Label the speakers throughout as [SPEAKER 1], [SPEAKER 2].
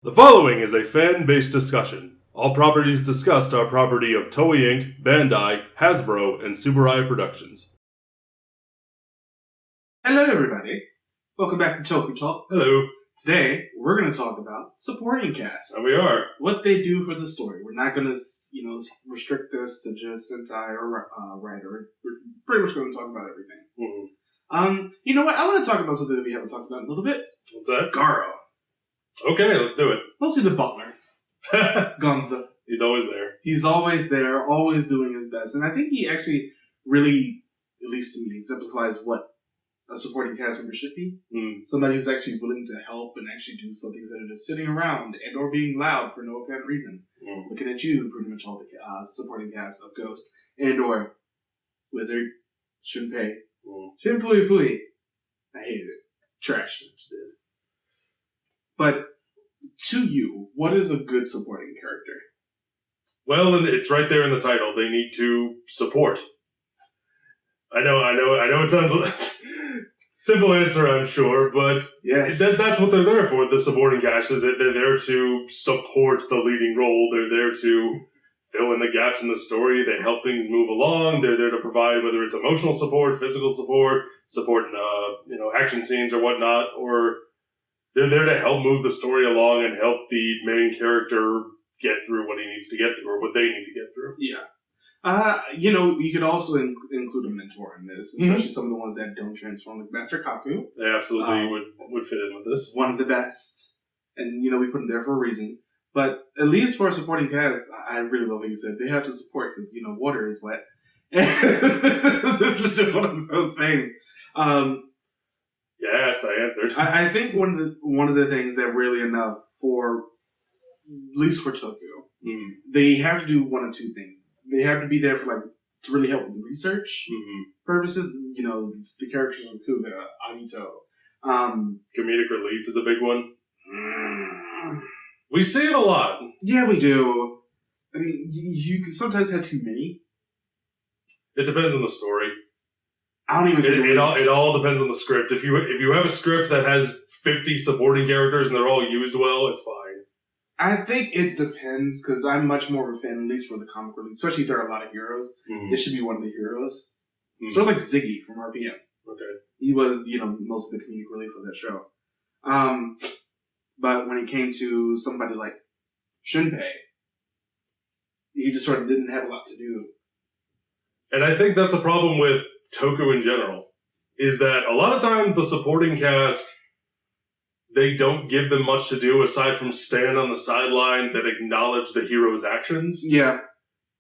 [SPEAKER 1] The following is a fan-based discussion. All properties discussed are property of Toei Inc., Bandai, Hasbro, and Subaru Productions.
[SPEAKER 2] Hello everybody, welcome back to Tokutalk.
[SPEAKER 1] Hello.
[SPEAKER 2] Today, we're going to talk about supporting cast.
[SPEAKER 1] And we are.
[SPEAKER 2] What they do for the story. We're not going to, restrict this to just Sentai or Rider. We're pretty much going to talk about everything.
[SPEAKER 1] Mm-hmm.
[SPEAKER 2] You know what? I want to talk about something that we haven't talked about in a little bit.
[SPEAKER 1] What's that?
[SPEAKER 2] Garo.
[SPEAKER 1] Okay, let's do it.
[SPEAKER 2] Mostly the butler. Gonzo.
[SPEAKER 1] He's always there.
[SPEAKER 2] He's always there, always doing his best. And I think he actually really, at least to me, exemplifies what a supporting cast member should be. Somebody who's actually willing to help and actually do some things that are just sitting around and or being loud for no apparent reason. Looking at you, pretty much all the supporting cast of Ghost and or Wizard, Shunpei, Shinpui Pui. I hated it. Trash. But to you, what is a good supporting character?
[SPEAKER 1] Well, and it's right there in the title. They need to support. I know it sounds like simple answer, I'm sure, but
[SPEAKER 2] yes.
[SPEAKER 1] That's what they're there for. The supporting cast is that they're there to support the leading role. They're there to fill in the gaps in the story. They help things move along. They're there to provide whether it's emotional support, physical support in action scenes or whatnot, or they're there to help move the story along and help the main character get through what he needs to get through or what they need to get through.
[SPEAKER 2] Yeah. You could also include a mentor in this, especially some of the ones that don't transform, like Master Kaku.
[SPEAKER 1] They absolutely would fit in with this.
[SPEAKER 2] One of the best. And, we put him there for a reason. But at least for a supporting cast, I really love what you said. They have to support because, water is wet. This is just one of those things.
[SPEAKER 1] You asked, I answered.
[SPEAKER 2] I think one of the things that really enough for, at least for Toku, they have to do one of two things. They have to be there for to really help with the research purposes. The characters of Kuga, Agito.
[SPEAKER 1] Comedic relief is a big one. We see it a lot.
[SPEAKER 2] Yeah, we do. I mean, you can sometimes have too many.
[SPEAKER 1] It depends on the story.
[SPEAKER 2] I don't even.
[SPEAKER 1] It all depends on the script. If you have a script that has 50 supporting characters and they're all used well, it's fine.
[SPEAKER 2] I think it depends, because I'm much more of a fan, at least for the comic relief, especially if there are a lot of heroes. It should be one of the heroes. Sort of like Ziggy from RPM.
[SPEAKER 1] Okay.
[SPEAKER 2] He was, most of the comedic relief of that show. But when it came to somebody like Shunpei, he just sort of didn't have a lot to do.
[SPEAKER 1] And I think that's a problem with Toku in general, is that a lot of times the supporting cast, they don't give them much to do aside from stand on the sidelines and acknowledge the hero's actions.
[SPEAKER 2] Yeah.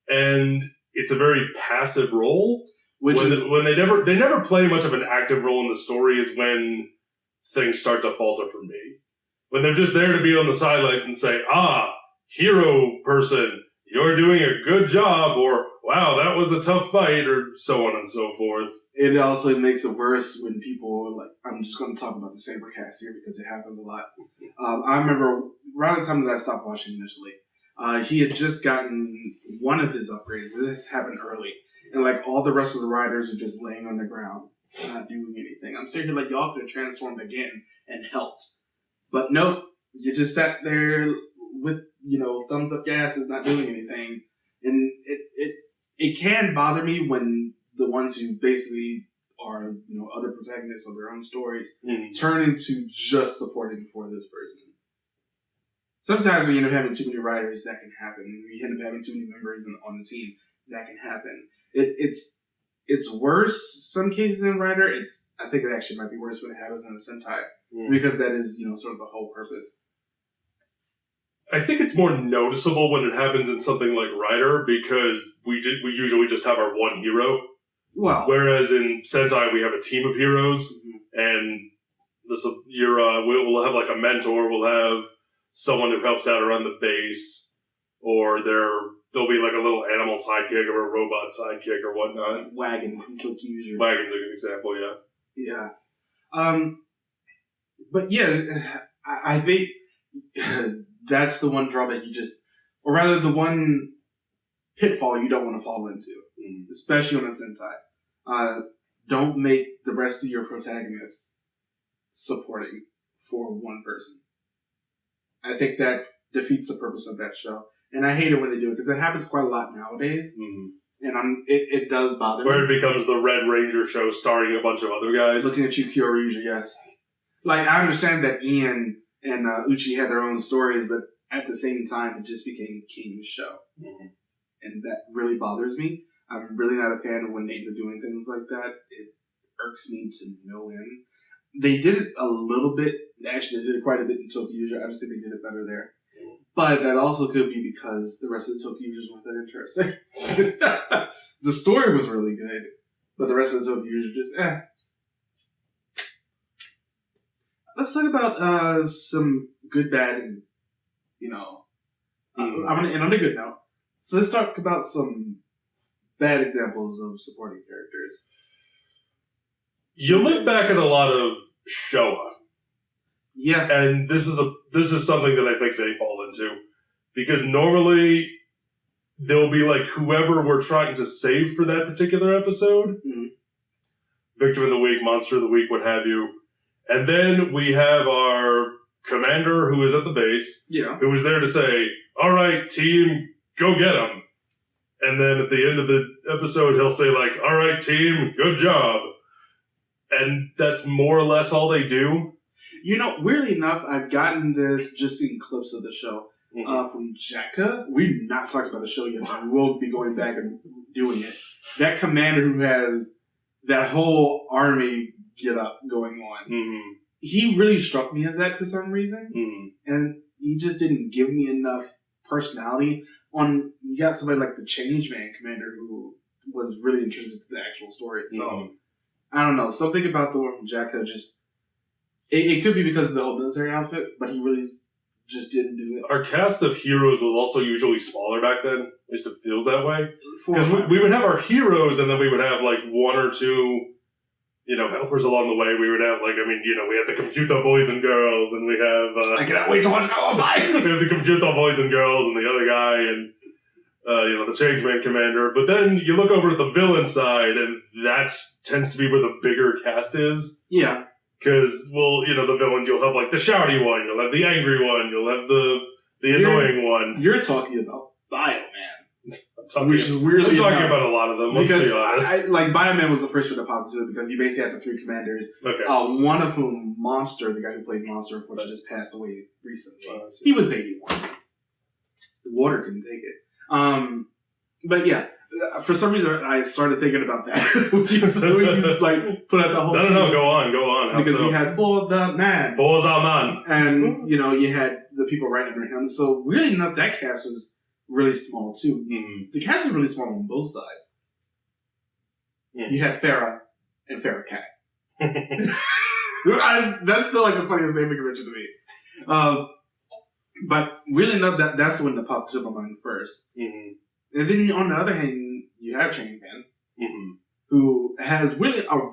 [SPEAKER 1] And it's a very passive role. When they never play much of an active role in the story is when things start to falter for me. When they're just there to be on the sidelines and say, hero person, you're doing a good job, or wow, that was a tough fight, or so on and so forth.
[SPEAKER 2] It also makes it worse when people are I'm just going to talk about the Saber cast here because it happens a lot. I remember around the time that I stopped watching initially, he had just gotten one of his upgrades. This happened early. And all the rest of the riders are just laying on the ground, not doing anything. I'm sitting here y'all could have transformed again and helped. But nope, you just sat there with, thumbs up gases, not doing anything. And it can bother me when the ones who basically are, other protagonists of their own stories turn into just supporting for this person. Sometimes when you end up having too many writers, that can happen. When you end up having too many members on the team, that can happen. It's worse some cases in Rider. I think it actually might be worse when it happens in a Sentai because that is sort of the whole purpose.
[SPEAKER 1] I think it's more noticeable when it happens in something like Rider because we usually just have our one hero.
[SPEAKER 2] Well,
[SPEAKER 1] whereas in Sentai we have a team of heroes, and we'll have a mentor. We'll have someone who helps out around the base, or there'll be a little animal sidekick or a robot sidekick or whatnot.
[SPEAKER 2] Wagon from Toku.
[SPEAKER 1] Wagon's a good example, yeah.
[SPEAKER 2] Yeah. But yeah, I think that's the one drawback or rather the one pitfall you don't want to fall into, especially on a Sentai. Don't make the rest of your protagonists supporting for one person. I think that defeats the purpose of that show. And I hate it when they do it, because it happens quite a lot nowadays. Mm-hmm. And it does bother me.
[SPEAKER 1] Where it becomes the Red Ranger show starring a bunch of other guys.
[SPEAKER 2] Looking at you, Kyoryuja, yes. Like, I understand that Ian and Uchi had their own stories, but at the same time, it just became King's show. Mm-hmm. And that really bothers me. I'm really not a fan of when they are doing things like that. It irks me to no end. They did it a little bit. Actually, they did it quite a bit in Tokuuja. I just think they did it better there. But that also could be because the rest of the Tokuujas weren't that interesting. The story was really good, but the rest of the Tokuuja just Let's talk about some good, bad, and I'm gonna end on a good note. So let's talk about some bad examples of supporting characters.
[SPEAKER 1] You look back at a lot of Showa.
[SPEAKER 2] Yeah.
[SPEAKER 1] And this is something that I think they fall into. Because normally there'll be like whoever we're trying to save for that particular episode. Mm-hmm. Victim of the week, monster of the week, what have you. And then we have our commander who is at the base.
[SPEAKER 2] Yeah.
[SPEAKER 1] Who is there to say, all right, team, go get him. And then at the end of the episode, he'll say like, all right, team, good job. And that's more or less all they do.
[SPEAKER 2] Weirdly enough, I've gotten this just in clips of the show from Jekka. We've not talked about the show yet, but we will be going back and doing it. That commander who has that whole army get up going on, he really struck me as that for some reason. And he just didn't give me enough personality. You got somebody like the Changeman commander who was really interested in the actual story itself. I don't know. Something about the one from Jekka just... It could be because of the whole military outfit, but he really just didn't do it.
[SPEAKER 1] Our cast of heroes was also usually smaller back then. At least it feels that way. Because we would have our heroes, and then we would have like one or two, helpers along the way. We would have we had the computer boys and girls, and we have...
[SPEAKER 2] I cannot wait to watch Columbine!
[SPEAKER 1] We have the computer boys and girls, and the other guy, and the Changeman commander. But then you look over at the villain side, and that tends to be where the bigger cast is.
[SPEAKER 2] Yeah.
[SPEAKER 1] Because, the villains, you'll have, like, the shouty one, you'll have the angry one, you'll have the annoying one.
[SPEAKER 2] You're talking about Bioman.
[SPEAKER 1] Which is weirdly I'm talking about a lot of them, let's be honest.
[SPEAKER 2] Bioman was the first one to pop into it because you basically had the three commanders. Okay. One of whom, Monster, the guy who played Monster, unfortunately just passed away recently. He was 81. The water couldn't take it. But yeah. For some reason, I started thinking about that. He's like put out the whole.
[SPEAKER 1] No, go on.
[SPEAKER 2] Because he had For the Man, and you had the people right under him. So really enough, that cast was really small too. Mm-hmm. The cast was really small on both sides. Mm. You had Farrah and Farrah Cat. That's still like the funniest naming convention to me. But really enough, that's the one that popped up on my mind first. Mm-hmm. And then on the other hand, you have Changeman, who has a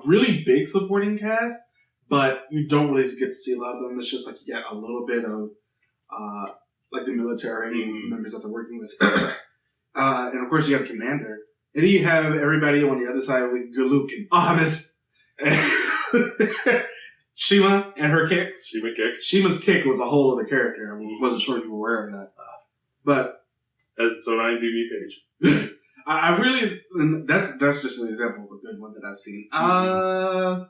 [SPEAKER 2] really big supporting cast, but you don't really get to see a lot of them. It's just like you get a little bit of like the military members that they're working with. And of course you have Commander. And then you have everybody on the other side with Galuk and Ahamis. Shima and her kicks. Shima's kick was a whole other character. I wasn't sure if you were aware of that. But
[SPEAKER 1] as its own IMDb page.
[SPEAKER 2] I really... That's just an example of a good one that I've seen. A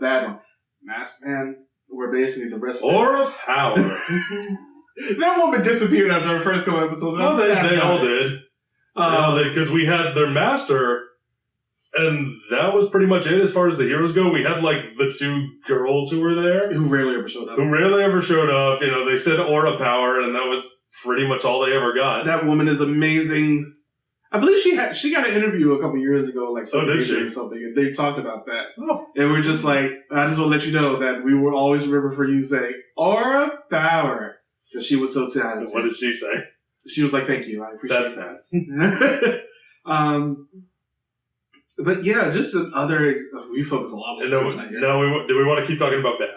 [SPEAKER 2] bad one. Masked Man, where basically the rest of
[SPEAKER 1] Aura Power.
[SPEAKER 2] That woman disappeared after the first couple episodes.
[SPEAKER 1] No, they all did. Because we had their master, and that was pretty much it as far as the heroes go. We had, like, the two girls who were there.
[SPEAKER 2] Who rarely ever showed up.
[SPEAKER 1] They said Aura Power, and that was pretty much all they ever got.
[SPEAKER 2] That woman is amazing. I believe she got an interview a couple years ago, like
[SPEAKER 1] did she?
[SPEAKER 2] Or something, and they talked about that. Oh. And we're just like, I just want to let you know that we will always remember for you saying Aura Power, because she was so talented.
[SPEAKER 1] What did she say?
[SPEAKER 2] She was like, "Thank you, I appreciate
[SPEAKER 1] that."
[SPEAKER 2] But yeah, just some other. We focus a lot on
[SPEAKER 1] Sentai here. Do we want to keep talking about bad?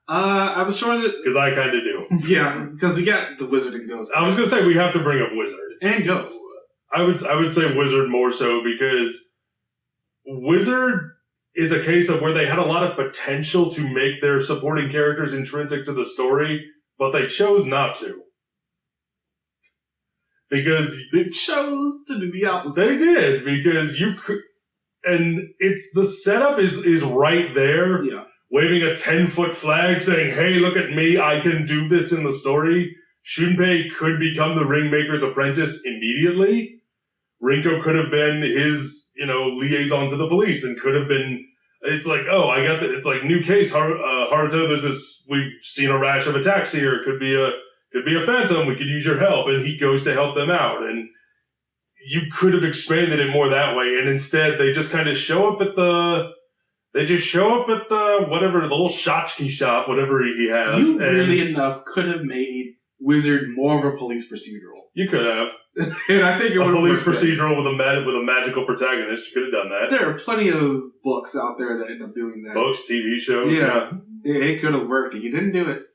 [SPEAKER 2] I was sure that...
[SPEAKER 1] Because I kind of do.
[SPEAKER 2] Yeah, because we got the Wizard and Ghost.
[SPEAKER 1] I was going to say we have to bring up Wizard.
[SPEAKER 2] And Ghost.
[SPEAKER 1] I would say Wizard more so because Wizard is a case of where they had a lot of potential to make their supporting characters intrinsic to the story, But they chose not to. Because
[SPEAKER 2] they chose to do the opposite.
[SPEAKER 1] They did, because you could... And the setup is right there.
[SPEAKER 2] Yeah.
[SPEAKER 1] Waving a 10-foot flag saying, hey, look at me, I can do this in the story. Shunpei could become the Ringmaker's apprentice immediately. Rinko could have been his, liaison to the police and could have been... It's like, oh, I got it's like, new case, Haruto, there's this... We've seen a rash of attacks here. It could be a phantom. We could use your help. And he goes to help them out. And you could have expanded it more that way. And instead, they just kind of show up at the... They just show up at the little tchotchke shop, whatever he has.
[SPEAKER 2] You really enough could have made Wizard more of a police procedural.
[SPEAKER 1] You could have.
[SPEAKER 2] And I think it would have
[SPEAKER 1] police procedural with a magical protagonist. You could have done that.
[SPEAKER 2] There are plenty of books out there that end up doing that.
[SPEAKER 1] Books, TV shows.
[SPEAKER 2] Yeah. It could have worked. You didn't do it.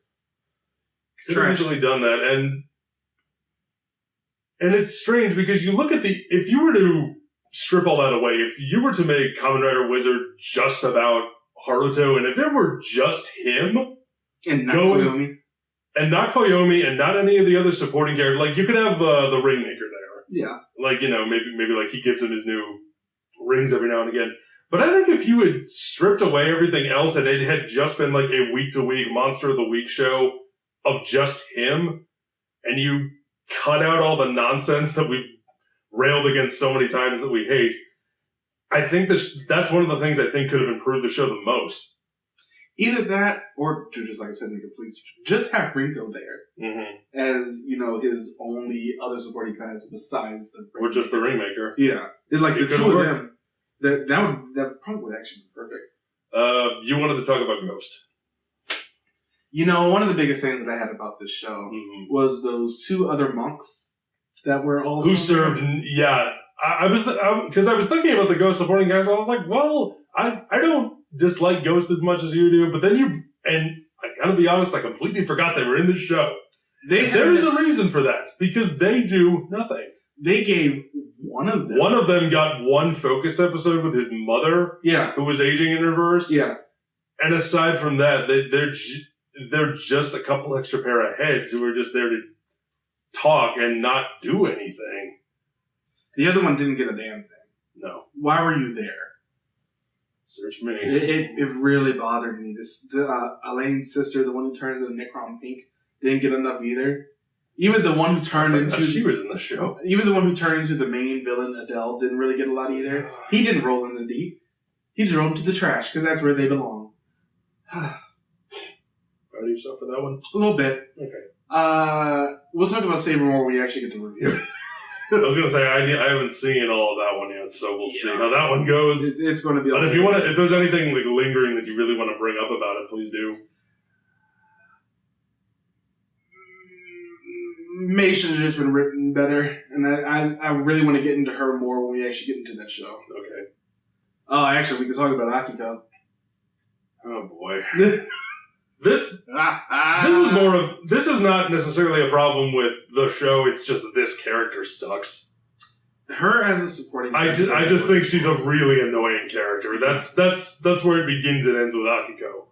[SPEAKER 1] Could have easily done that. And it's strange because you look at if you were to strip all that away, if you were to make Kamen Rider Wizard just about Haruto, and if it were just him,
[SPEAKER 2] and not Koyomi,
[SPEAKER 1] and not any of the other supporting characters, like you could have the Ringmaker there,
[SPEAKER 2] yeah,
[SPEAKER 1] like maybe like he gives him his new rings every now and again. But I think if you had stripped away everything else and it had just been like a week-to-week Monster of the Week show of just him, and you cut out all the nonsense that we've railed against so many times that we hate, I think that's one of the things I think could have improved the show the most. Either that, or just like I said, make a police. Just have Rinko there as his only other supporting class besides the Ringmaker. Or just the Ringmaker. Yeah, it's like the two of them. That probably would actually be perfect. You wanted to talk about Ghost.
[SPEAKER 2] One of the biggest things that I had about this show was those two other monks that were also... Who served...
[SPEAKER 1] Yeah. I was thinking about the Ghost supporting guys, and I was like, well, I don't dislike Ghost as much as you do, but then and I gotta be honest, I completely forgot they were in this show. There's a reason for that, because they do nothing.
[SPEAKER 2] They gave one of them...
[SPEAKER 1] One of them got one focus episode with his mother, who was aging in reverse.
[SPEAKER 2] Yeah.
[SPEAKER 1] And aside from that, they're just a couple extra pair of heads who are just there to talk and not do anything.
[SPEAKER 2] The other one didn't get a damn thing.
[SPEAKER 1] No.
[SPEAKER 2] Why were you there?
[SPEAKER 1] Search me.
[SPEAKER 2] It really bothered me. Elaine's sister, the one who turns into Necron Pink, didn't get enough either. Even the one who turned into...
[SPEAKER 1] She was in the show.
[SPEAKER 2] Even the one who turned into the main villain, Adele, didn't really get a lot either. He didn't roll in the deep. He just rolled into the trash, because that's where they belong.
[SPEAKER 1] Proud of yourself for that one?
[SPEAKER 2] A little bit.
[SPEAKER 1] Okay.
[SPEAKER 2] We'll talk about Saber more when we actually get to review it.
[SPEAKER 1] I was going to say, I haven't seen all of that one yet, so we'll see how that one goes.
[SPEAKER 2] It's going to be...
[SPEAKER 1] But if there's anything like lingering that you really want to bring up about it, please do.
[SPEAKER 2] May should have just been written better, and I really want to get into her more when we actually get into that show.
[SPEAKER 1] Okay.
[SPEAKER 2] Oh, actually, we can talk about Akiko.
[SPEAKER 1] Oh, boy. This is this is not necessarily a problem with the show. It's just that this character sucks.
[SPEAKER 2] Her as a supporting
[SPEAKER 1] I just think she's a really annoying character. That's where it begins and ends with Akiko.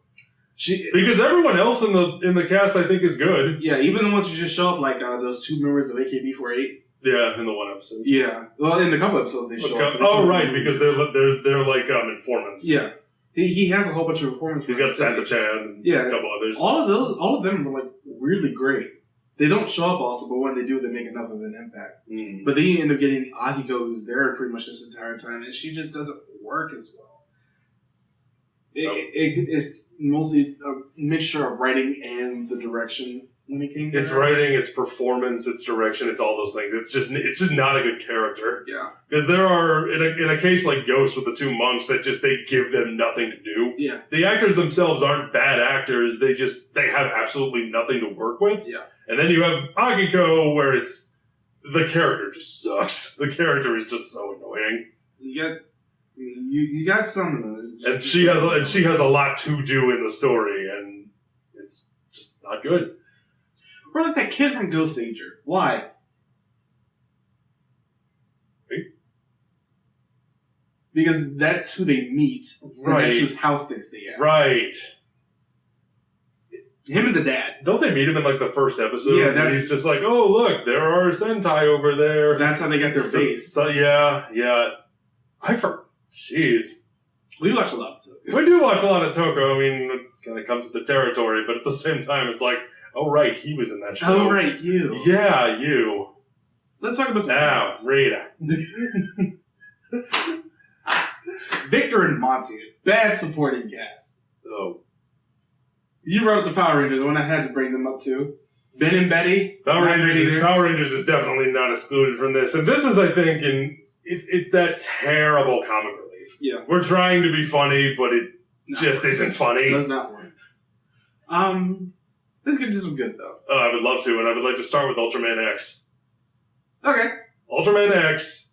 [SPEAKER 1] Because everyone else in the cast I think is good.
[SPEAKER 2] Yeah, even the ones who just show up, like those two members of AKB48.
[SPEAKER 1] Yeah, in the one episode.
[SPEAKER 2] Yeah, well, in a couple episodes they show up.
[SPEAKER 1] Oh, right, because they're like informants.
[SPEAKER 2] Yeah. He has a whole bunch of performances.
[SPEAKER 1] He's got Santa-chan, a couple others.
[SPEAKER 2] All of them are like really great. They don't show up also, but when they do, they make enough of an impact. But then you end up getting Akiko, who's there pretty much this entire time, and she just doesn't work as well. It's mostly a mixture of writing and the direction when it came to
[SPEAKER 1] It's writing, it's performance, it's direction, it's all those things. It's just not a good character.
[SPEAKER 2] Yeah.
[SPEAKER 1] Because there are, in a case like Ghost with the two monks, that just, they give them nothing to do.
[SPEAKER 2] Yeah.
[SPEAKER 1] The actors themselves aren't bad actors, they have absolutely nothing to work with.
[SPEAKER 2] Yeah.
[SPEAKER 1] And then you have Akiko, where the character just sucks. The character is just so annoying.
[SPEAKER 2] You got some of those.
[SPEAKER 1] And she has a lot to do in the story, and it's just not good.
[SPEAKER 2] Or like that kid from Ghost Ager. Why?
[SPEAKER 1] Right?
[SPEAKER 2] Because that's who they meet. Right. And that's whose house they stay at.
[SPEAKER 1] Right.
[SPEAKER 2] Him and the dad.
[SPEAKER 1] Don't they meet him in like the first episode?
[SPEAKER 2] Yeah, that's...
[SPEAKER 1] he's just like, oh look, there are Sentai over there.
[SPEAKER 2] That's how they get their base.
[SPEAKER 1] So yeah. Jeez.
[SPEAKER 2] We watch a lot of Toku.
[SPEAKER 1] We do watch a lot of Toku. I mean, it kind of comes with the territory, but at the same time, it's like, oh right, he was in that show.
[SPEAKER 2] Oh right, you.
[SPEAKER 1] Yeah, you.
[SPEAKER 2] Let's talk about some...
[SPEAKER 1] Now, Rita.
[SPEAKER 2] Victor and Monty, bad supporting cast.
[SPEAKER 1] Oh.
[SPEAKER 2] You wrote the Power Rangers when I had to bring them up too. Ben and Betty.
[SPEAKER 1] Power Rangers is definitely not excluded from this. And this is, I think, it's that terrible comic relief.
[SPEAKER 2] Yeah.
[SPEAKER 1] We're trying to be funny, but it just isn't funny.
[SPEAKER 2] It does not work. Let's get to some good, though.
[SPEAKER 1] I would love to, and I would like to start with Ultraman X.
[SPEAKER 2] Okay.
[SPEAKER 1] Ultraman X,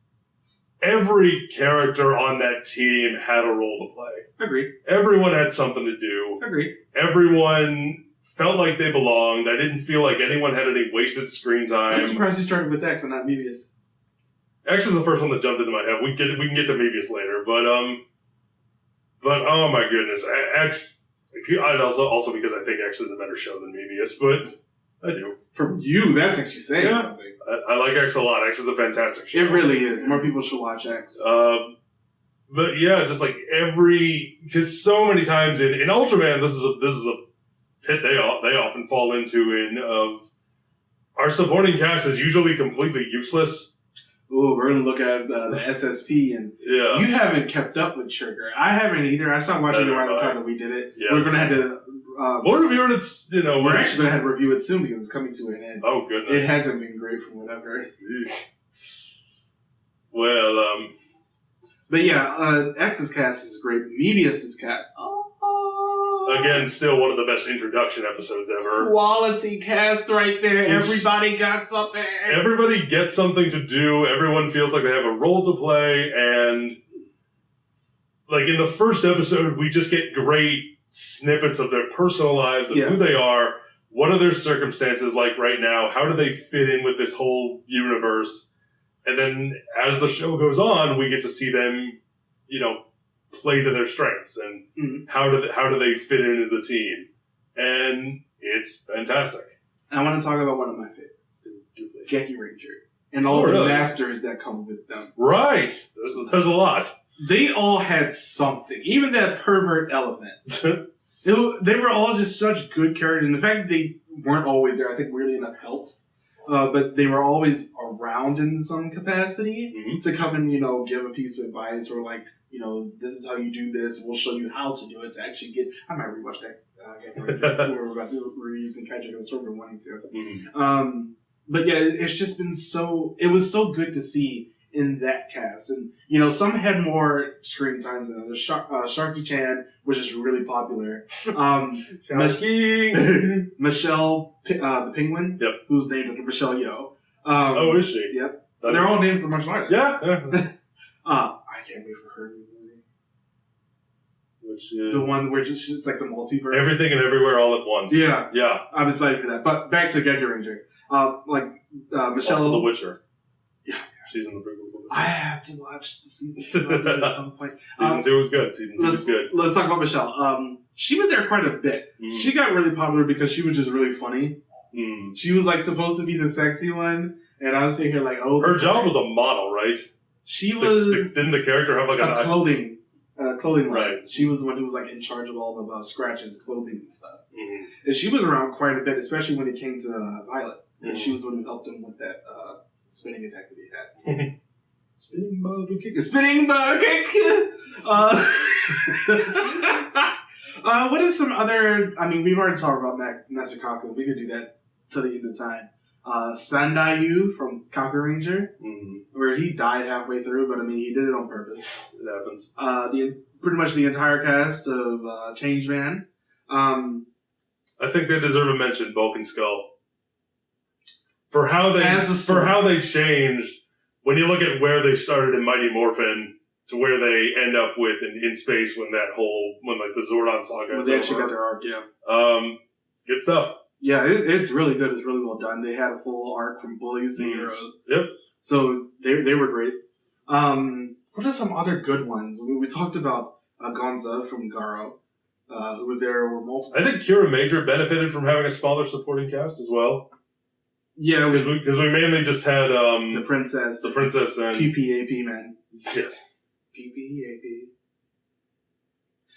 [SPEAKER 1] every character on that team had a role to play.
[SPEAKER 2] Agreed.
[SPEAKER 1] Everyone had something to do.
[SPEAKER 2] Agreed.
[SPEAKER 1] Everyone felt like they belonged. I didn't feel like anyone had any wasted screen time.
[SPEAKER 2] I'm surprised you started with X and not Mebius.
[SPEAKER 1] X is the first one that jumped into my head. We can get to Mebius later, but oh my goodness, X. I'd also because I think X is a better show than Mebius, but I do.
[SPEAKER 2] From you, that's actually saying something.
[SPEAKER 1] I like X a lot. X is a fantastic show.
[SPEAKER 2] It really is. More people should watch X.
[SPEAKER 1] But yeah, just like because so many times in Ultraman, this is a pit they often fall into of our supporting cast is usually completely useless.
[SPEAKER 2] Ooh, we're gonna look at the SSP, and you haven't kept up with Trigger. I haven't either. I stopped watching it around the time that we did it. Yes. We're gonna have to.
[SPEAKER 1] We'll review it.
[SPEAKER 2] We're actually gonna have to review it soon because it's coming to an end.
[SPEAKER 1] Oh goodness,
[SPEAKER 2] it hasn't been great from what I've heard.
[SPEAKER 1] Well,
[SPEAKER 2] but yeah, X's cast is great. Mebius's cast.
[SPEAKER 1] Again, still one of the best introduction episodes ever.
[SPEAKER 2] Quality cast right there. Everybody got something.
[SPEAKER 1] Everybody gets something to do. Everyone feels like they have a role to play. And like in the first episode, we just get great snippets of their personal lives, of who they are, what are their circumstances like right now, how do they fit in with this whole universe. And then as the show goes on, we get to see them, play to their strengths and how do they fit in as the team. And it's fantastic. I
[SPEAKER 2] want to talk about one of my favorites, Geki Ranger, and all the masters that come with them.
[SPEAKER 1] Right. There's a lot.
[SPEAKER 2] They all had something. Even that pervert elephant. They were all just such good characters. And the fact that they weren't always there, I think, really enough helped. But they were always around in some capacity to come and, give a piece of advice or like, this is how you do this. We'll show you how to do it to actually get. I might rewatch that. We're about to do reviews and catch up because I've been wanting to. But yeah, it's just been it was so good to see in that cast. And, some had more screen times than others. Sharky-chan, which is really popular. Michelle, the penguin, who's named after Michelle Yeoh.
[SPEAKER 1] Is she?
[SPEAKER 2] Yep. They're all named for martial artists.
[SPEAKER 1] Yeah.
[SPEAKER 2] I can't wait for her new movie.
[SPEAKER 1] Which is...
[SPEAKER 2] the one where it's like the multiverse.
[SPEAKER 1] Everything and everywhere all at once.
[SPEAKER 2] Yeah.
[SPEAKER 1] Yeah.
[SPEAKER 2] I'm excited for that. But back to Geki Ranger. Michelle...
[SPEAKER 1] Also The Witcher.
[SPEAKER 2] Yeah.
[SPEAKER 1] She's in the prequel movie.
[SPEAKER 2] I have to watch the season 2 at some point.
[SPEAKER 1] Season 2 was good. Season 2 was good.
[SPEAKER 2] Let's talk about Michelle. She was there quite a bit. She got really popular because she was just really funny. She was like supposed to be the sexy one, and I was sitting here like, oh.
[SPEAKER 1] Her job was a model, right?
[SPEAKER 2] She was.
[SPEAKER 1] Didn't the character have like
[SPEAKER 2] a clothing line?
[SPEAKER 1] Right.
[SPEAKER 2] She was the one who was like in charge of all of Scratch's clothing and stuff. And she was around quite a bit, especially when it came to Violet. And she was the one who helped him with that spinning attack that he had. Spinning bug kick. Spinning bug kick. What is some other? I mean, we've already talked about Master Kaku. We could do that till the end of time. Sandayu from Kaku Ranger, where he died halfway through, but I mean, he did it on purpose.
[SPEAKER 1] It happens.
[SPEAKER 2] Pretty much the entire cast of Changeman.
[SPEAKER 1] I think they deserve a mention, Bulk and Skull. For how they changed, when you look at where they started in Mighty Morphin to where they end up with in space when the Zordon saga is
[SPEAKER 2] they actually got their arc,
[SPEAKER 1] good stuff.
[SPEAKER 2] Yeah, it's really good. It's really well done. They had a full arc from bullies to heroes.
[SPEAKER 1] Yep.
[SPEAKER 2] So they were great. What are some other good ones? We talked about Gonza from Garo. who was there were multiple.
[SPEAKER 1] I think Cura Major benefited from having a smaller supporting cast as well.
[SPEAKER 2] Yeah,
[SPEAKER 1] because we mainly just had
[SPEAKER 2] the princess,
[SPEAKER 1] and
[SPEAKER 2] PPAP man.
[SPEAKER 1] Yes,
[SPEAKER 2] PPAP.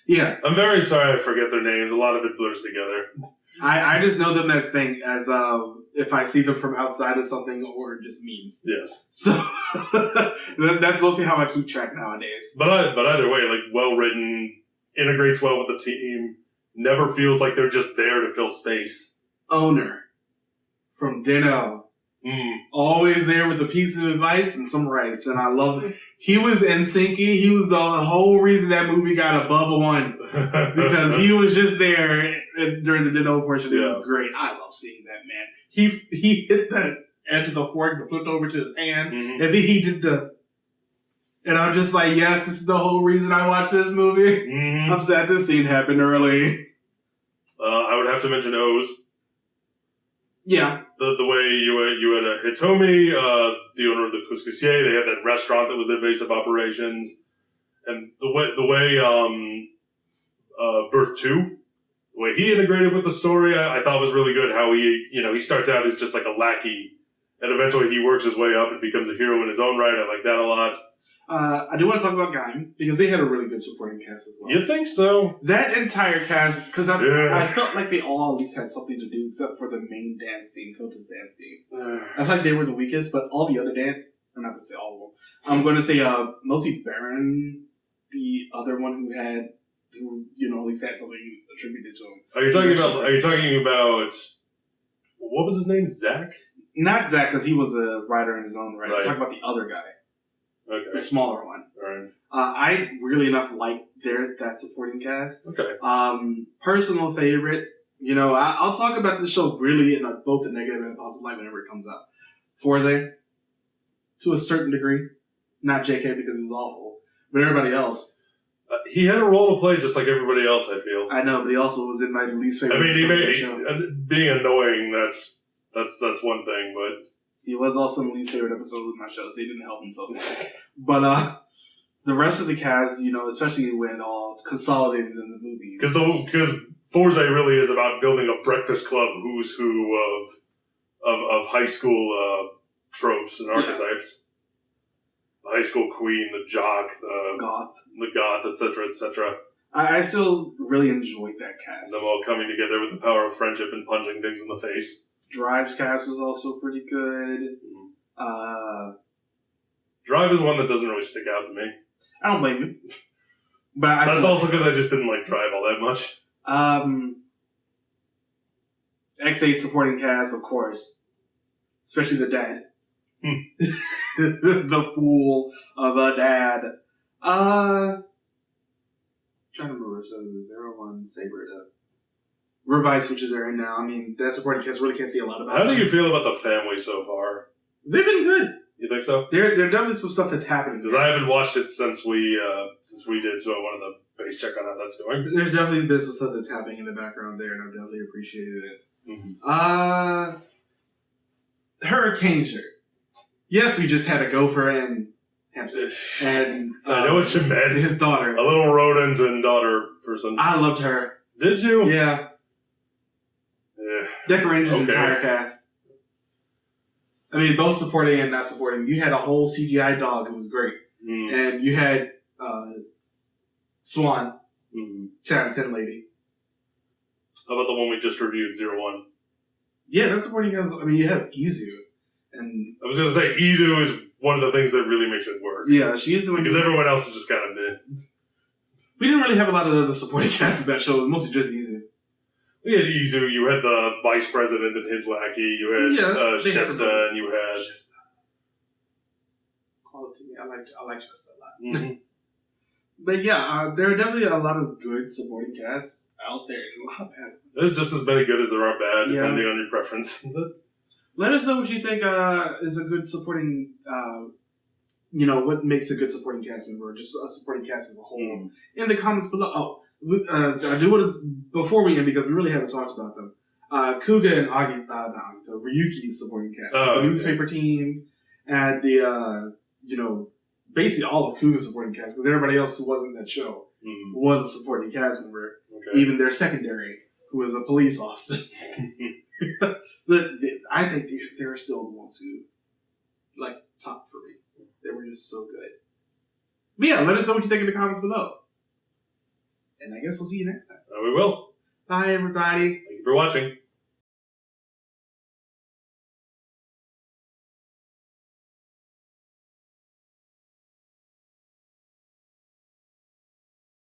[SPEAKER 2] Yeah,
[SPEAKER 1] I'm very sorry I forget their names. A lot of it blurs together.
[SPEAKER 2] I just know them as if I see them from outside of something or just memes.
[SPEAKER 1] Yes.
[SPEAKER 2] So that's mostly how I keep track nowadays.
[SPEAKER 1] But either way, like well written, integrates well with the team. Never feels like they're just there to fill space.
[SPEAKER 2] Owner from Dino. Always there with a piece of advice and some rice, and I love it. He was NSYNC-y. He was the whole reason that movie got above a 1 because he was just there during the Dino portion. It was great. I love seeing that man. He hit the edge of the fork and flipped over to his hand, and then he did and I'm just like, yes, this is the whole reason I watched this movie. I'm sad this scene happened early.
[SPEAKER 1] I would have to mention O's.
[SPEAKER 2] Yeah.
[SPEAKER 1] The way you had a Hitomi, the owner of the Couscousier, they had that restaurant that was their base of operations, and the way Birth 2, the way he integrated with the story, I thought was really good. How he starts out as just like a lackey, and eventually he works his way up and becomes a hero in his own right. I like that a lot.
[SPEAKER 2] I do want to talk about Gaim, because they had a really good supporting cast as well.
[SPEAKER 1] You think so?
[SPEAKER 2] That entire cast, because I felt like they all at least had something to do, except for the main dance scene, Kota's dance scene. I felt like they were the weakest, but all the other I'm not going to say all of them. I'm going to say mostly Baron, the other one who at least had something attributed to him. Are you
[SPEAKER 1] talking about what was his name? Zach?
[SPEAKER 2] Not Zach, because he was a writer in his own right. I'm talking about the other guy.
[SPEAKER 1] Okay.
[SPEAKER 2] The smaller one.
[SPEAKER 1] Right.
[SPEAKER 2] I really enough like that supporting cast.
[SPEAKER 1] Okay.
[SPEAKER 2] Personal favorite. I'll talk about the show really in both the negative and positive light whenever it comes up. Forze, to a certain degree. Not JK because he was awful. But everybody else.
[SPEAKER 1] He had a role to play just like everybody else, I feel.
[SPEAKER 2] I know, but he also was in my least favorite.
[SPEAKER 1] I mean, being annoying, that's one thing, but...
[SPEAKER 2] He was also in the least favorite episode of my show, so he didn't help himself much. But the rest of the cast, especially when all consolidated in the movie.
[SPEAKER 1] Because Forze really is about building a breakfast club who's who of high school tropes and archetypes. The high school queen, the jock, the goth, etc., etc.
[SPEAKER 2] I still really enjoyed that cast.
[SPEAKER 1] Them all coming together with the power of friendship and punching things in the face.
[SPEAKER 2] Drive's cast was also pretty good.
[SPEAKER 1] Drive is one that doesn't really stick out to me.
[SPEAKER 2] I don't blame you. But
[SPEAKER 1] that's also because I just didn't like Drive all that much.
[SPEAKER 2] X8 supporting cast, of course. Especially the dad. The fool of a dad. Trying to remember. So the 01 Saber Ribeye switches are in now. I mean, that supporting cast really can't see a lot about.
[SPEAKER 1] How do you feel about the family so far?
[SPEAKER 2] They've been good.
[SPEAKER 1] You think so?
[SPEAKER 2] There definitely some stuff that's happening.
[SPEAKER 1] Because I haven't watched it since we did, so I wanted to base check on how that's going.
[SPEAKER 2] There's definitely been some stuff that's happening in the background there, and I've definitely appreciated it. Hurricane shirt. Yes, we just had a gopher and hamster. And
[SPEAKER 1] I know what you meant.
[SPEAKER 2] His daughter.
[SPEAKER 1] A little rodent and daughter person.
[SPEAKER 2] I loved her.
[SPEAKER 1] Did you?
[SPEAKER 2] Yeah. Decorated his entire cast. I mean, both supporting and not supporting. You had a whole CGI dog who was great. And you had Swan, 10 out of 10 lady.
[SPEAKER 1] How about the one we just reviewed, 01?
[SPEAKER 2] Yeah, that's supporting cast. I mean, you have Izu. And
[SPEAKER 1] I was going to say, Izu is one of the things that really makes it work.
[SPEAKER 2] Yeah, she's the one.
[SPEAKER 1] Because everyone else is just kind of meh.
[SPEAKER 2] We didn't really have a lot of the supporting cast in that show. It was mostly just Izu.
[SPEAKER 1] We had Izu, you had the vice president and his lackey, you had Shesta, and you had...
[SPEAKER 2] Shesta. Call it to me. I like Shesta a lot. But yeah, there are definitely a lot of good supporting casts out there. There's a lot of bad ones.
[SPEAKER 1] There's just as many good as there are bad, depending on your preference.
[SPEAKER 2] Let us know what you think is a good supporting... what makes a good supporting cast member, or just a supporting cast as a whole, in the comments below. I do want to, before we end, because we really haven't talked about them, Kuga and Ryuki's supporting cast. The newspaper team, and the, basically all of Kuga's supporting cast, because everybody else who wasn't in that show was a supporting cast member.
[SPEAKER 1] Okay.
[SPEAKER 2] Even their secondary, who was a police officer. I think they're still the ones who, like, top for me. They were just so good. But yeah, let us know what you think in the comments below. And I guess we'll see you next time.
[SPEAKER 1] We will.
[SPEAKER 2] Bye, everybody.
[SPEAKER 1] Thank you for watching.